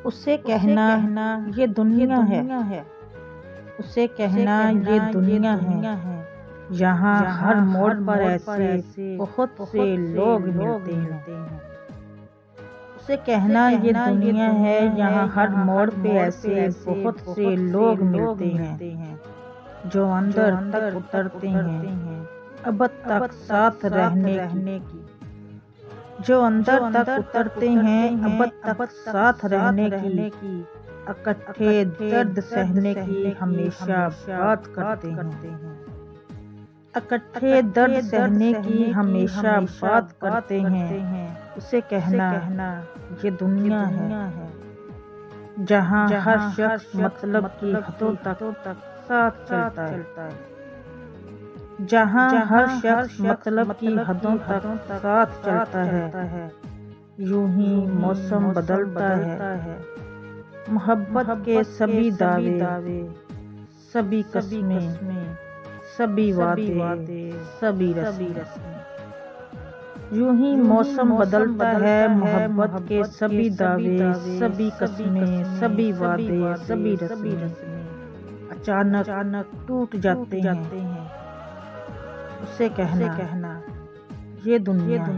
اسے کہنا یہ دنیا ہے، اسے کہنا یہ دنیا ہے، یہاں ہر موڑ پر ایسے بہت سے لوگ ملتے ہیں۔ اسے کہنا یہ دنیا ہے، یہاں ہر موڑ پہ ایسے بہت سے لوگ ملتے ہیں، جو اندر تک اترتے ہیں ابد تک ساتھ رہنے کی، جو اندر تک اترتے ہیں ابد تک ساتھ رہنے کی، اکٹھے درد سہنے کی ہمیشہ بات کرتے ہیں، اکٹھے درد سہنے کی ہمیشہ بات کرتے ہیں۔ اسے کہنا یہ دنیا ہے، جہاں ہر شخص مطلب کی حدوں تک ساتھ چلتا ہے، جہاں ہر شخص مطلب کی حدوں تک ساتھ چلتا ہے، یوں ہی موسم بدلتا ہے، محبت کے سبھی دعوے، سبھی قسمیں، سبھی وعدے، سبھی رسمیں، یوں ہی موسم بدلتا ہے، محبت کے سبھی دعوے، سبھی قسمیں، سبھی وعدے، سبھی رسمیں اچانک ٹوٹ جاتے ہیں۔ اسے کہنا یہ دنیا ہے۔